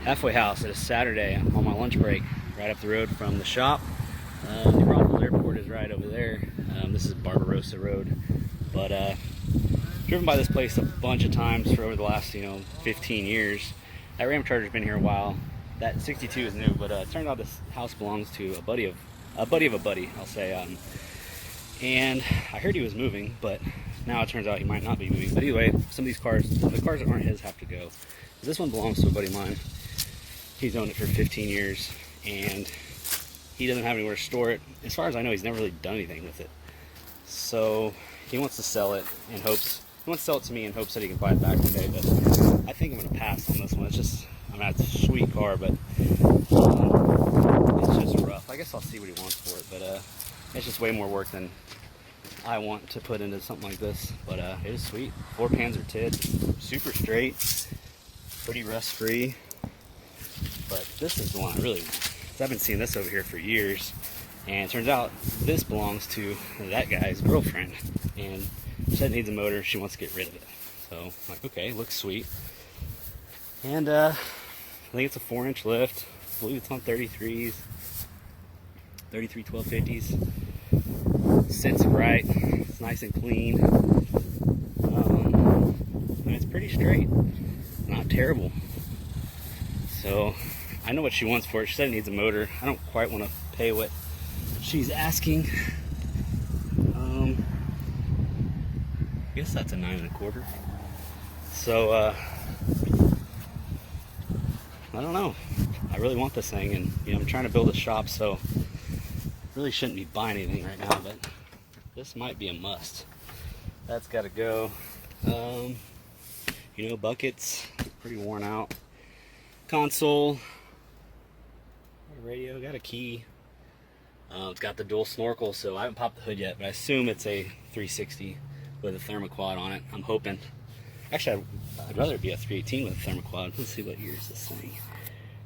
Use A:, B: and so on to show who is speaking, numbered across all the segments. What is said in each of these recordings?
A: halfway house. It is Saturday. I'm on my lunch break right up the road from the shop. New Braunfels Airport is right over there. This is Barbarossa Road. But driven by this place a bunch of times for over the last 15 years. That Ram Charger's been here a while. That 62 is new, but it turns out this house belongs to a buddy of a buddy, I'll say. And I heard he was moving, but now it turns out he might not be moving. But anyway, some of these cars, the cars that aren't his, have to go. This one belongs to a buddy of mine. He's owned it for 15 years, and he doesn't have anywhere to store it. As far as I know, he's never really done anything with it. So he wants to sell it in hopes. He wants to sell it to me in hopes that he can buy it back one day. But I think I'm going to pass on this one. It's just, it's a sweet car, but it's just rough. I guess I'll see what he wants for it, but it's just way more work than I want to put into something like this. But it is sweet. 4 pans are tid, super straight, pretty rust-free. But this is the one I really want. 'Cause I've been seeing this over here for years, and it turns out this belongs to that guy's girlfriend, and she said it needs a motor. She wants to get rid of it. So I'm like, okay, looks sweet. And I think it's a 4-inch lift. I believe it's on 33s, 33 1250s. Sits right. It's nice and clean. And it's pretty straight. Not terrible. So I know what she wants for it. She said it needs a motor. I don't quite want to pay what she's asking. I guess that's a 9 1/4. So I don't know. I really want this thing, and I'm trying to build a shop, so really shouldn't be buying anything right now, but this might be a must. That's got to go. Buckets, pretty worn out. Console, got a radio, got a key. It's got the dual snorkel, so I haven't popped the hood yet, but I assume it's a 360 with a thermoquad on it. I'm hoping. Actually, I'd rather it be a 318 with a thermoquad. Let's see what year is this thing.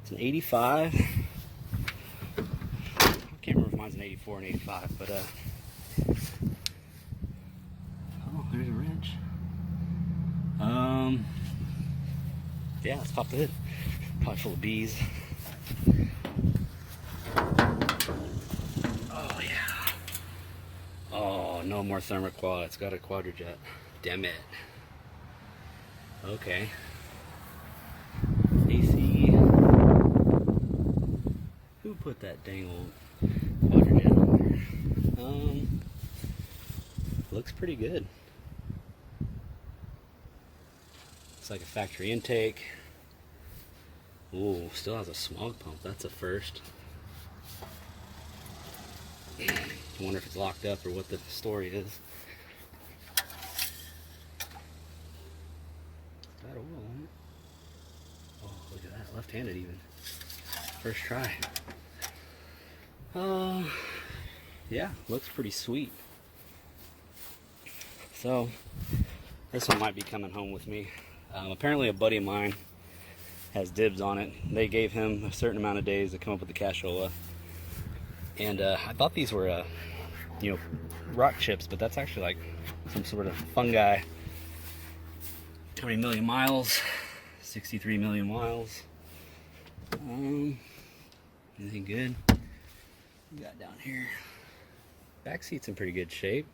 A: It's an 85. I can't remember if mine's an 84 and 85, but oh, there's a wrench. Yeah, let's pop the hood. Probably full of bees. Oh yeah. Oh, no more thermoquad. It's got a quadrajet. Damn it. Okay. AC. Who put that dang old quadrajet on there? Looks pretty good. It's like a factory intake. Ooh, still has a smog pump. That's a first. I wonder if it's locked up or what the story is. Is that oil on it? Oh, look at that. Left-handed even. First try. Yeah, looks pretty sweet. So, this one might be coming home with me. Apparently a buddy of mine has dibs on it. They gave him a certain amount of days to come up with the cashola. And I thought these were, rock chips, but that's actually like some sort of fungi. 20 million miles, 63 million miles. Anything good? What we got down here? Back seat's in pretty good shape.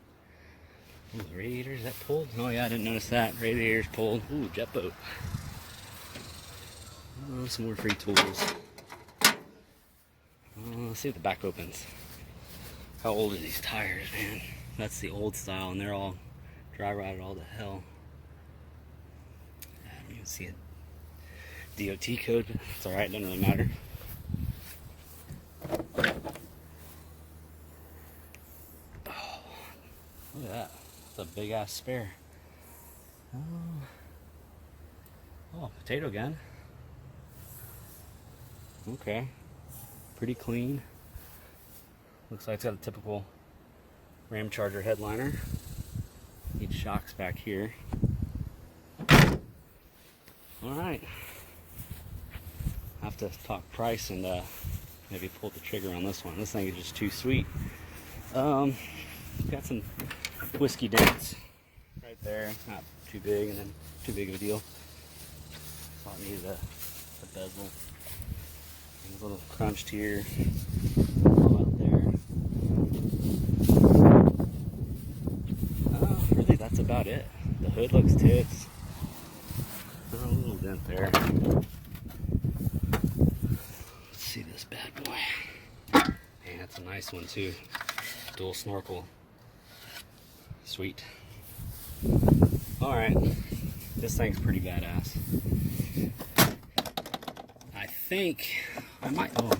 A: Oh, the radiator, is that pulled? Oh yeah, I didn't notice that. Radiator's pulled. Ooh, jet boat. Oh, some more free tools. Let's see if the back opens. How old are these tires, man? That's the old style, and they're all dry rotted all to hell. I don't even see a DOT code, but it's alright, doesn't really matter. Oh, look at that. That's a big ass spare. Oh, potato gun. Okay, pretty clean. Looks like it's got a typical Ram Charger headliner. Needs shocks back here. Alright. Have to talk price and maybe pull the trigger on this one. This thing is just too sweet. Got some whiskey dents right there. Not too big and then too big of a deal. Thought it needed a bezel. a little crunched here. All out there. Really, that's about it. The hood looks tits. A little dent there. Let's see this bad boy. Man, that's a nice one too. Dual snorkel. Sweet. Alright. This thing's pretty badass. I think I might. Oh.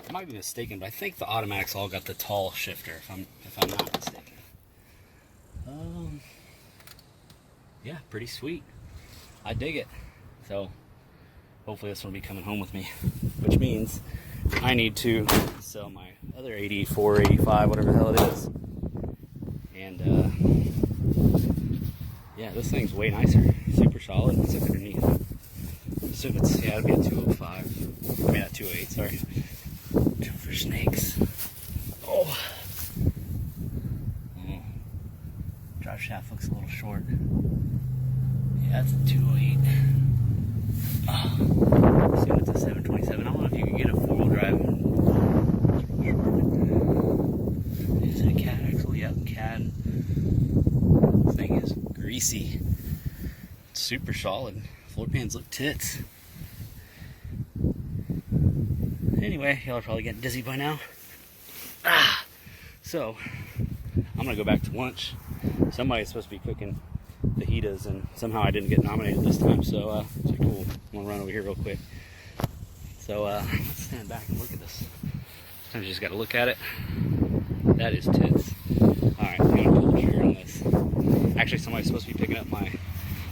A: I might be mistaken, but I think the automatics all got the tall shifter, if I'm not mistaken. Yeah, pretty sweet. I dig it. So hopefully this one will be coming home with me, which means I need to sell my other 84, 85, whatever the hell it is. And yeah, this thing's way nicer. Super solid. It's underneath. Assume it's, yeah, it'd be a 205. I mean, not 208, sorry. For snakes. Oh. Drive shaft looks a little short. Yeah, that's a 208. Assume it's a 727. I don't know if you can get a 4-wheel drive. Is it a cat axle? Yep, cat. This thing is greasy. It's super solid. Floor pans look tits. Anyway, y'all are probably getting dizzy by now. So, I'm gonna go back to lunch. Somebody's supposed to be cooking fajitas, and somehow I didn't get nominated this time, so cool. I'm gonna run over here real quick. So, let's stand back and look at this. Sometimes you just gotta look at it. That is tits. Alright, I'm gonna pull the trigger on this. Actually, somebody's supposed to be picking up my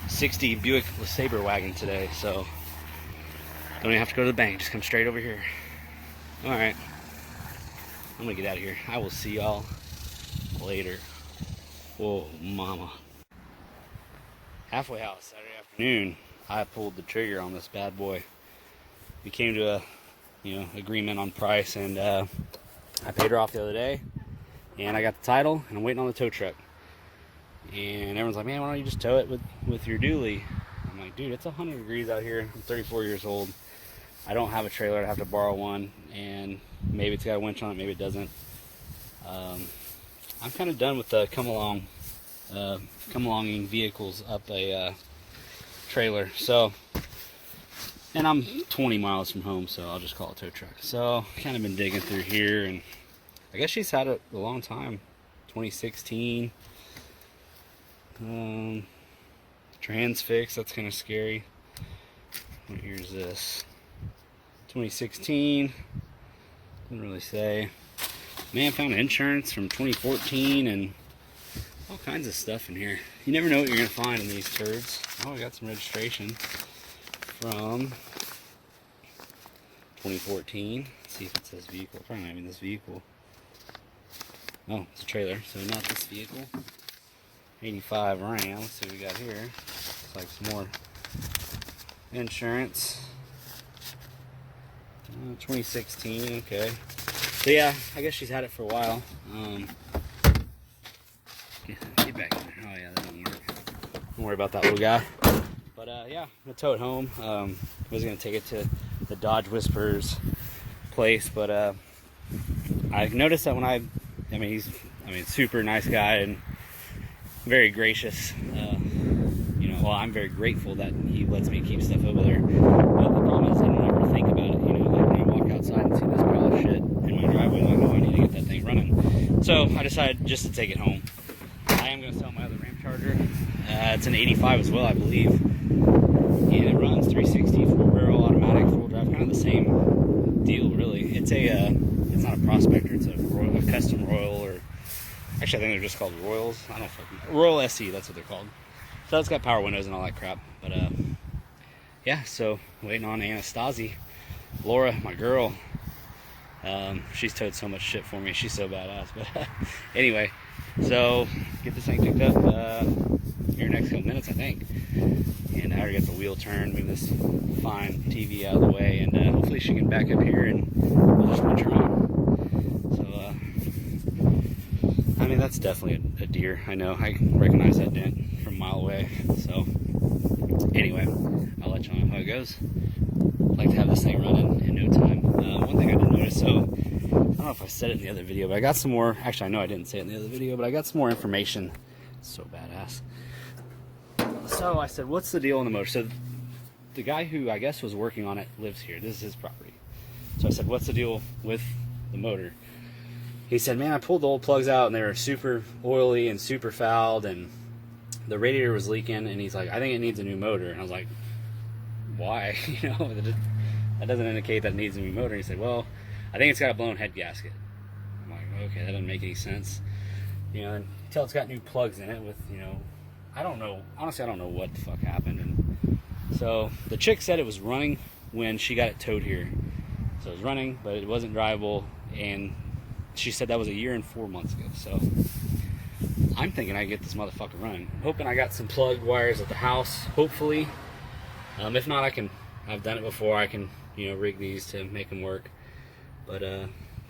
A: 60 Buick LeSabre wagon today, so don't even have to go to the bank, just come straight over here. Alright, I'm gonna get out of here. I will see y'all later. Whoa, mama. Halfway house, Saturday afternoon, I pulled the trigger on this bad boy. We came to a, agreement on price, and I paid her off the other day, and I got the title, and I'm waiting on the tow truck. And everyone's like, man, why don't you just tow it with your dually? I'm like, dude, it's 100 degrees out here. I'm 34 years old. I don't have a trailer. I have to borrow one, and maybe it's got a winch on it, maybe it doesn't. I'm kind of done with the come-alonging vehicles up a trailer. So, and I'm 20 miles from home, so I'll just call it a tow truck. So, kind of been digging through here, and I guess she's had it a long time. 2016. Transfix, that's kind of scary. What year is this? 2016. Didn't really say. Man, found insurance from 2014 and all kinds of stuff in here. You never know what you're gonna find in these turds. Oh, I got some registration from 2014. Let's see if it says vehicle. Probably not even this vehicle. Oh, it's a trailer, so not this vehicle. 85 Ram. Let's see what we got here. Looks like some more insurance. 2016, okay. So yeah, I guess she's had it for a while. Get back in there. Oh yeah, that doesn't work. Don't worry about that little guy. But yeah, I'm gonna tow it home. I was gonna take it to the Dodge Whispers place, but I noticed that when he's super nice guy and very gracious. Well, I'm very grateful that he lets me keep stuff over there. But the problem is I don't ever think about it. Like when I walk outside and see this pile of shit in my driveway, I'm like, oh, I need to get that thing running. So I decided just to take it home. I am going to sell my other Ram Charger. It's an 85 as well, I believe. And it runs 360, 4-barrel automatic, 4-wheel drive, kind of the same deal, really. It's it's not a Prospector, it's a custom Royal, or actually I think they're just called Royals. I don't know. Royal SE, that's what they're called. So it's got power windows and all that crap. But yeah, so waiting on Anastasia. Laura, my girl. She's towed so much shit for me. She's so badass. But anyway, so get this thing picked up here next couple minutes, I think. And I already got the wheel turned, move this fine TV out of the way, and hopefully she can back up here and we'll just watch her home. So, that's definitely a deer. I know, I recognize that dent from a mile away. So anyway, I'll let you know how it goes. I'd like to have this thing running in no time. One thing I did notice, so I don't know if I said it in the other video, but I got some more, actually I know I didn't say it in the other video, but I got some more information. So badass. So I said, what's the deal on the motor? So the guy who I guess was working on it lives here. This is his property. So I said, what's the deal with the motor? He said, man, I pulled the old plugs out and they were super oily and super fouled and the radiator was leaking, and he's like, I think it needs a new motor. And I was like, why? You know, that doesn't indicate that it needs a new motor. And he said, well, I think it's got a blown head gasket. I'm like, okay, that doesn't make any sense. You know, and until it's got new plugs in it with, you know, I don't know, honestly I don't know what the fuck happened. And so the chick said it was running when she got it towed here. So it was running, but it wasn't drivable, and she said that was a year and 4 months ago. So I'm thinking I can get this motherfucker running. I'm hoping I got some plug wires at the house, hopefully. If not, I've done it before, I can, you know, rig these to make them work. But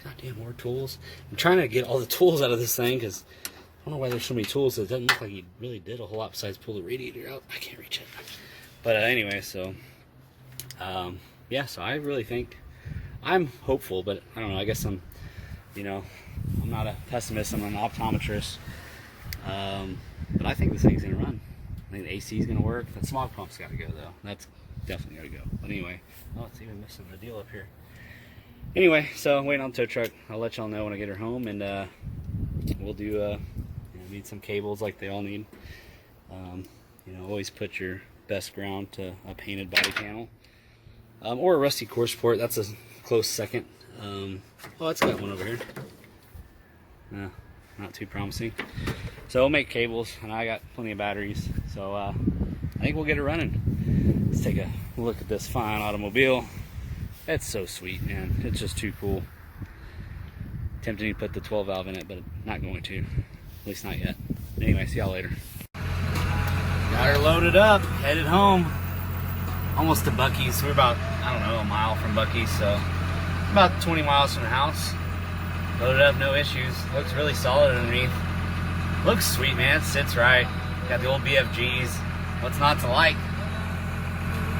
A: goddamn, more tools. I'm trying to get all the tools out of this thing because I don't know why there's so many tools. It doesn't look like he really did a whole lot besides pull the radiator out. I can't reach it. But anyway, so yeah, so I really think, I'm hopeful, but I don't know, I guess I'm, you know, I'm not a pessimist, I'm an optometrist. But I think this thing's gonna run. I think the AC is gonna work. That smog pump's gotta go though. That's definitely gotta go. But anyway, oh, it's even missing the deal up here. Anyway, so I'm waiting on the tow truck. I'll let y'all know when I get her home, and we'll do, you know, need some cables like they all need. You know, always put your best ground to a painted body panel. Or a rusty core support, that's a close second. Oh, it's got one over here. No, not too promising. So we'll make cables, and I got plenty of batteries. So I think we'll get it running. Let's take a look at this fine automobile. It's so sweet, man. It's just too cool. Tempting to put the 12 valve in it, but not going to. At least not yet. Anyway, see y'all later. Got her loaded up, headed home. Almost to Buc-ee's. We're about, I don't know, a mile from Buc-ee's, so about 20 miles from the house. Loaded up, no issues. Looks really solid underneath. Looks sweet, man. It sits right. Got the old BFGs. What's not to like?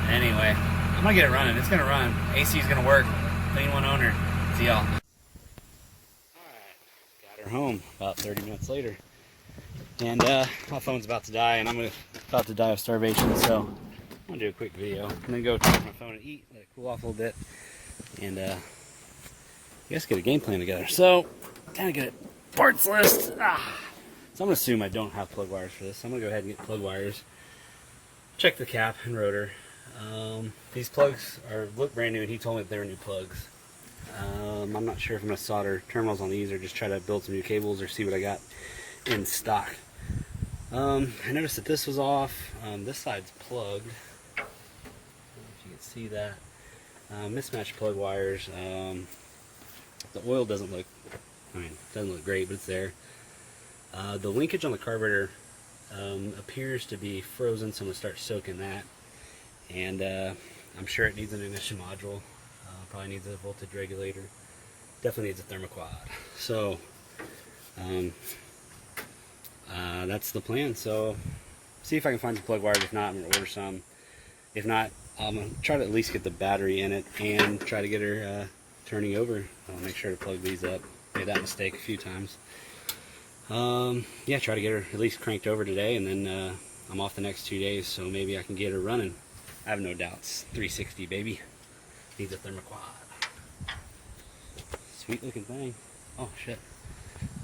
A: Anyway, I'm gonna get it running. It's gonna run. AC is gonna work. Clean one owner. See y'all. Alright, got her home about 30 minutes later. And my phone's about to die, and I'm about to die of starvation, so I'm gonna do a quick video and then go charge my phone and eat, let it cool off a little bit, and I guess get a game plan together. So, kind of get a parts list. So I'm gonna assume I don't have plug wires for this. I'm gonna go ahead and get plug wires. Check the cap and rotor. These plugs look brand new, and he told me that they were new plugs. I'm not sure if I'm gonna solder terminals on these or just try to build some new cables or see what I got in stock. I noticed that this was off. This side's plugged. I don't know if you can see that. Mismatched plug wires. The oil doesn't look, doesn't look great, but it's there. The linkage on the carburetor appears to be frozen, so I'm going to start soaking that. And I'm sure it needs an ignition module. Probably needs a voltage regulator. Definitely needs a thermoquad. So that's the plan. So see if I can find some plug wires. If not, I'm going to order some. If not, I'm going to try to at least get the battery in it and try to get her turning over. I'll make sure to plug these up. Made that mistake a few times. Yeah, try to get her at least cranked over today, and then I'm off the next 2 days, so maybe I can get her running. I have no doubts. 360, baby. Needs a thermoquad. Sweet looking thing. Oh shit,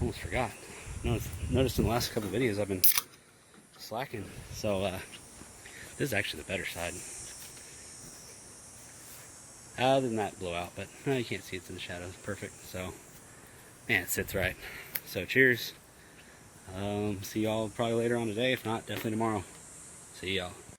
A: almost forgot. Noticed in the last couple of videos I've been slacking, so this is actually the better side. Other than that blowout, but you can't see, it's in the shadows. Perfect. So man, it sits right. So cheers. See y'all probably later on today. If not, definitely tomorrow. See y'all.